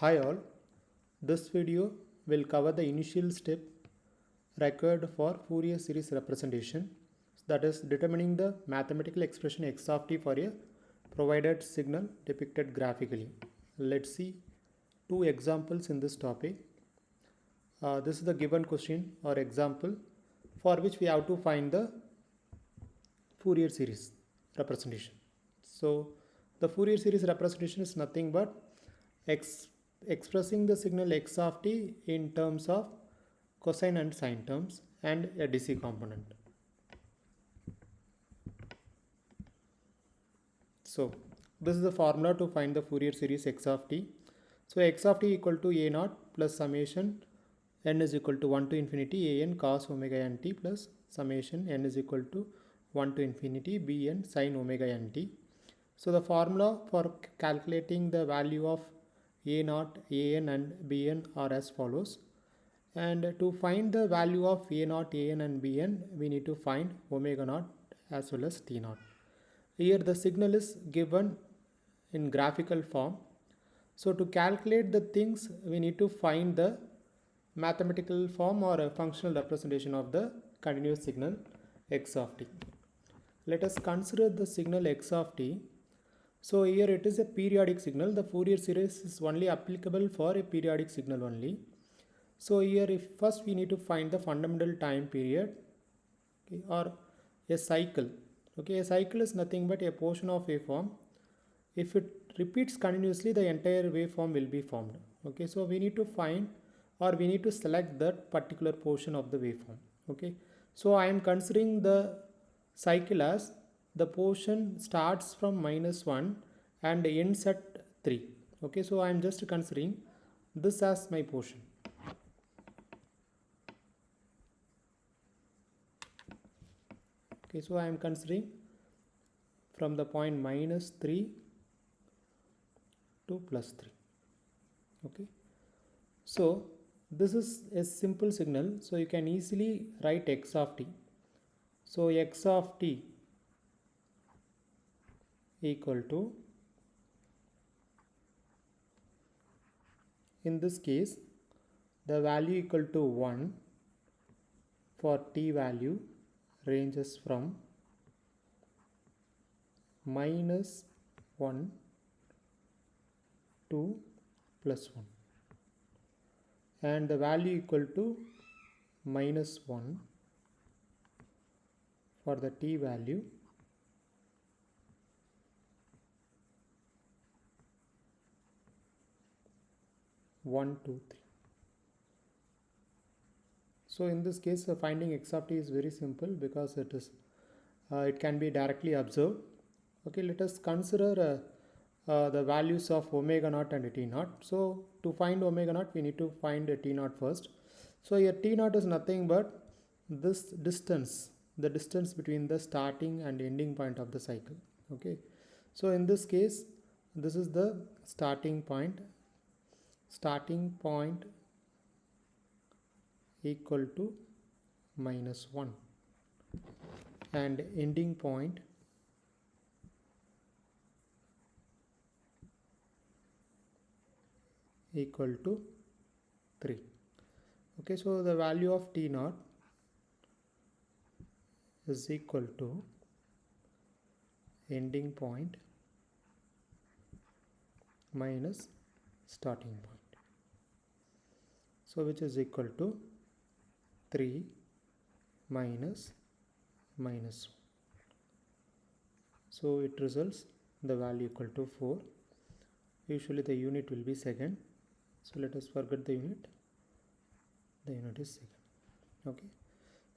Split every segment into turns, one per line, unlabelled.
Hi all, this video will cover the initial step required for Fourier series representation, that is determining the mathematical expression x of t for a provided signal depicted graphically. Let's see two examples in this topic. This is the given question or example for which we have to find the Fourier series representation. So the Fourier series representation is nothing but expressing the signal x of t in terms of cosine and sine terms and a DC component. So this is the formula to find the Fourier series x of t. So x of t equal to a naught plus summation n is equal to 1 to infinity a n cos omega n t plus summation n is equal to 1 to infinity b n sin omega n t. So the formula for calculating the value of a naught, a n and b n are as follows. And to find the value of a naught, a n and b n, we need to find omega naught as well as t naught. Here the signal is given in graphical form. So to calculate the things, we need to find the mathematical form or a functional representation of the continuous signal x of t. Let us consider the signal x of t. So here it is a periodic signal. The Fourier series is only applicable for a periodic signal only. So here if first we need to find the fundamental time period, okay, or a cycle. Okay, a cycle is nothing but a portion of waveform. If it repeats continuously, the entire waveform will be formed. Okay, so we need to find or we need to select that particular portion of the waveform. Okay, so I am considering the cycle as the portion starts from -1 and ends at 3. Okay, so I am just considering this as my portion. Okay, so I am considering from the point -3 to +3. Okay, so this is a simple signal, so you can easily write x of t. So x of t equal to, in this case, the value equal to 1 for t value ranges from -1 to +1, and the value equal to -1 for the t value (1, 2, 3). So in this case, finding x of t is very simple because it can be directly observed. Okay, let us consider the values of omega naught and t naught. So to find omega naught, we need to find t naught first. So here t naught is nothing but this distance, the distance between the starting and ending point of the cycle. Okay, so in this case, this is the starting point. Starting point equal to -1 and ending point equal to 3. Okay, so the value of t naught is equal to ending point minus starting point. So which is equal to 3 minus -1. So it results the value equal to 4. Usually the unit will be second. So let us forget the unit. The unit is second. Okay.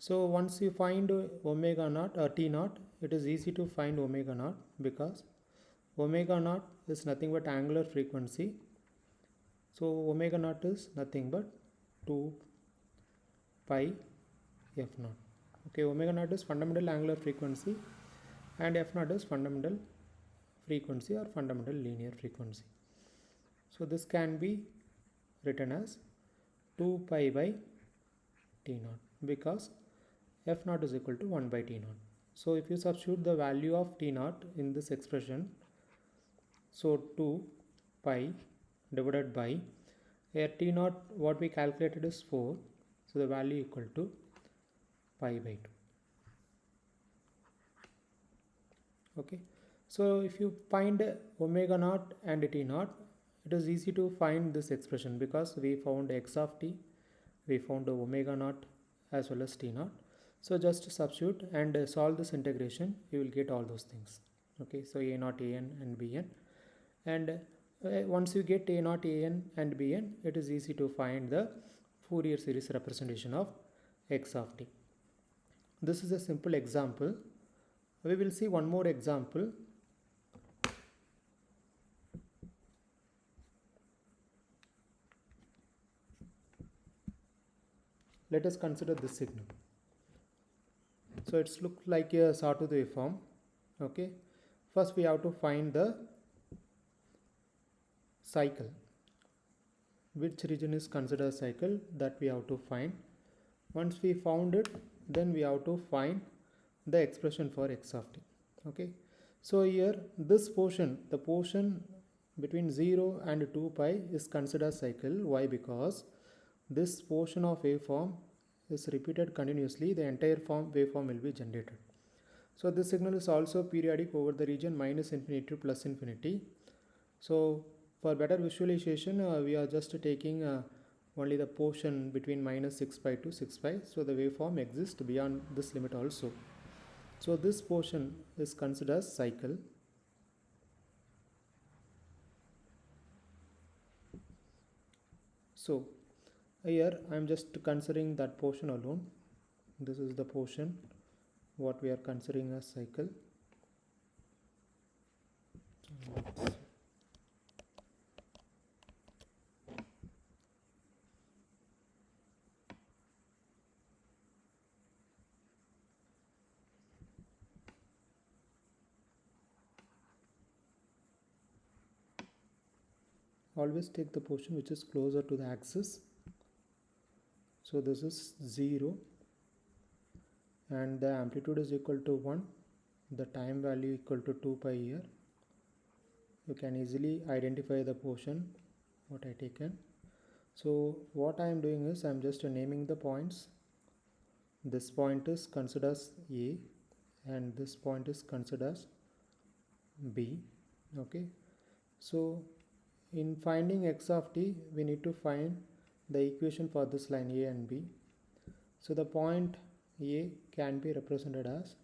So once you find omega naught or t naught, it is easy to find omega naught because omega naught is nothing but angular frequency. So omega naught is nothing but 2 pi f naught. Okay, omega naught is fundamental angular frequency and f naught is fundamental frequency or fundamental linear frequency. So this can be written as 2 pi by t naught because f naught is equal to 1 by t naught. So if you substitute the value of t naught in this expression, so 2 pi divided by Here t naught what we calculated is 4, so the value equal to pi by 2. Okay, so if you find omega naught and t naught, it is easy to find this expression because we found x of t, we found omega naught as well as t naught. So just substitute and solve this integration, you will get all those things. Okay, so a naught an and bn, and once you get a naught an and bn, it is easy to find the Fourier series representation of x of t. This is a simple example. We will see one more example. Let us consider this signal. So it's look like a sawtooth waveform. Okay, first we have to find the cycle. Which region is considered cycle, that we have to find. Once we found it, then we have to find the expression for x of t. Okay, so here this portion, the portion between 0 and 2 pi is considered cycle. Why? Because this portion of waveform is repeated continuously, the entire waveform will be generated. So this signal is also periodic over the region minus infinity to plus infinity. So for better visualization, we are just taking only the portion between minus 6 pi to 6 pi. So the waveform exists beyond this limit also. So this portion is considered as cycle. So here I am just considering that portion alone. This is the portion what we are considering as cycle. Always take the portion which is closer to the axis. So this is 0 and the amplitude is equal to 1, the time value equal to 2 pi here. You can easily identify the portion what I taken. So what I am doing is I am just naming the points. This point is considered as A and this point is considered as B. Okay, so in finding x of t, we need to find the equation for this line A and B. So the point A can be represented as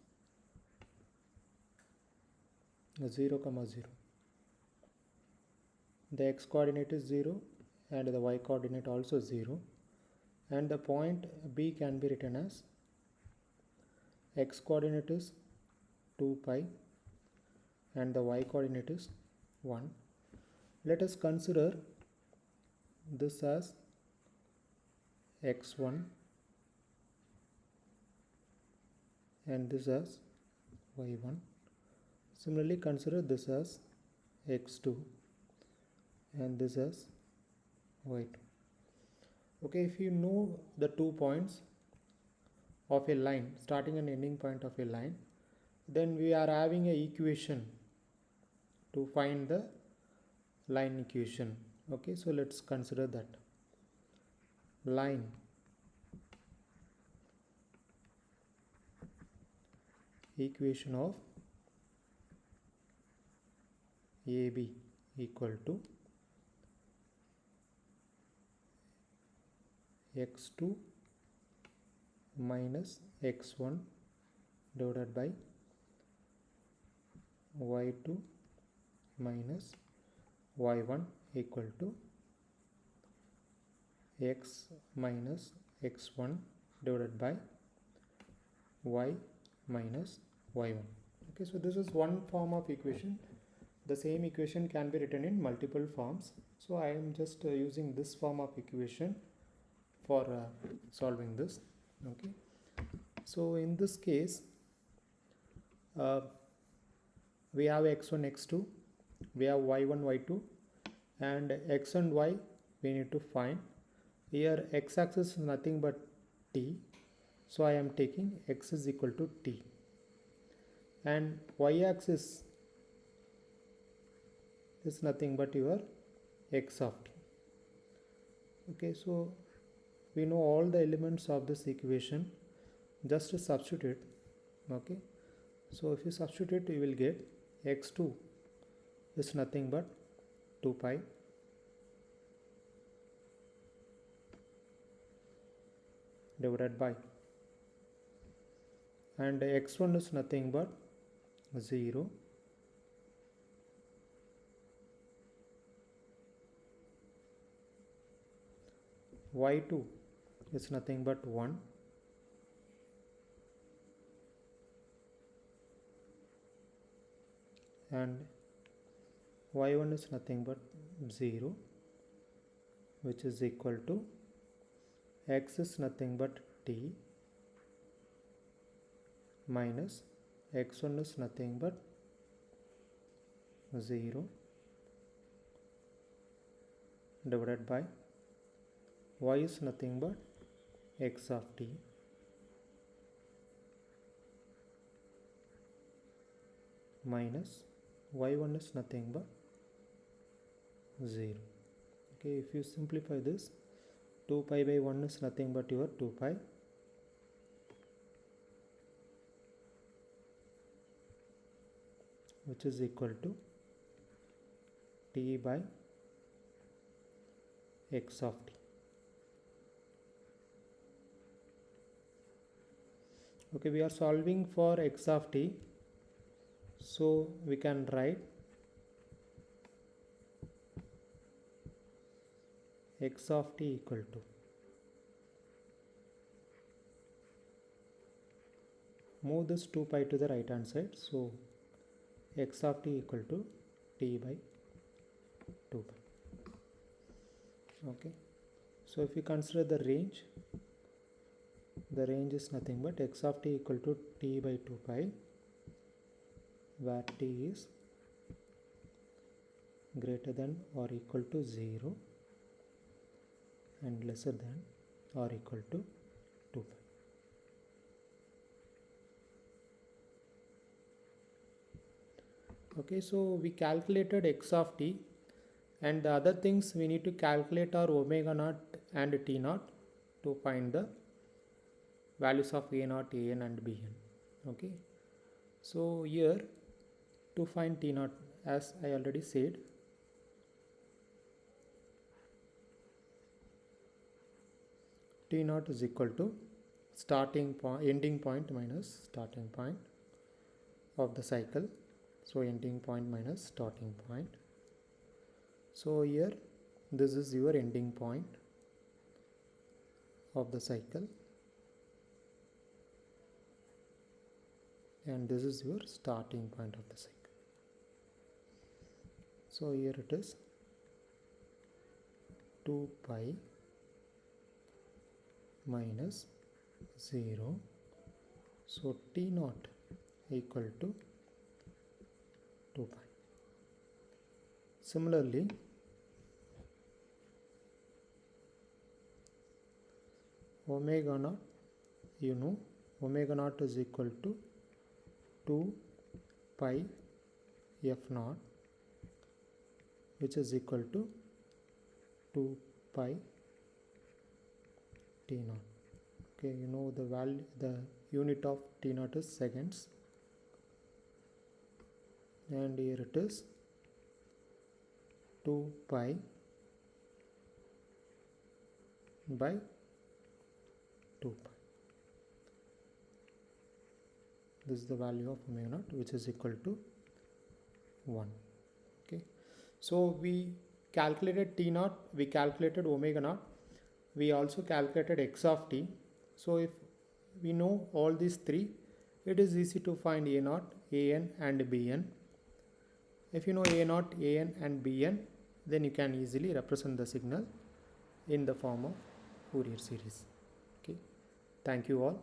0, 0. The x coordinate is 0 and the y coordinate also 0, and the point B can be written as x coordinate is 2 pi and the y coordinate is 1. Let us consider this as x1 and this as y1. Similarly, consider this as x2 and this as y2. Okay, if you know the 2 points of a line, starting and ending point of a line, then we are having a equation to find the line equation. Okay, so let's consider that. Line equation of AB equal to x2 minus x1 divided by y2 minus y1 equal to x minus x1 divided by y minus y1. Okay, so this is one form of equation. The same equation can be written in multiple forms. So I am just using this form of equation for solving this. Okay, so in this case we have x1 x2, we have y1 y2, and x and y we need to find. Here x axis is nothing but t, so I am taking x is equal to t, and y axis is nothing but your x of t. Okay, so we know all the elements of this equation, just substitute. Okay, so if you substitute, you will get x2 is nothing but 2 pi divided by, and x1 is nothing but 0, y2 is nothing but 1, and y1 is nothing but 0, which is equal to x is nothing but t minus x1 is nothing but 0 divided by y is nothing but x of t minus y1 is nothing but 0. Okay, if you simplify this, 2 pi by 1 is nothing but your 2 pi, which is equal to t by x of t. Okay, we are solving for x of t, so we can write x of t equal to, move this 2 pi to the right hand side, so x of t equal to t by 2 pi. Okay, so if we consider the range is nothing but x of t equal to t by 2 pi, where t is greater than or equal to 0 and lesser than or equal to 2 pi. Okay, so we calculated x of t, and the other things we need to calculate are omega naught and t naught to find the values of a naught, an and bn. Okay, so here to find t naught, as I already said, t naught is equal to starting point, ending point minus starting point of the cycle. So ending point minus starting point. So here this is your ending point of the cycle, and this is your starting point of the cycle. So here it is 2 pi minus 0. So t naught equal to 2 pi. Similarly, omega naught, you know, omega naught is equal to 2 pi f naught, which is equal to 2 pi t naught. Okay, you know the value, the unit of t naught is seconds, and here it is 2 pi by 2 pi. This is the value of omega naught, which is equal to 1. Okay, so we calculated t naught, we calculated omega naught, we also calculated x of t. So if we know all these three, it is easy to find a naught, an and bn. If you know a naught, an and bn, then you can easily represent the signal in the form of Fourier series. Okay, thank you all.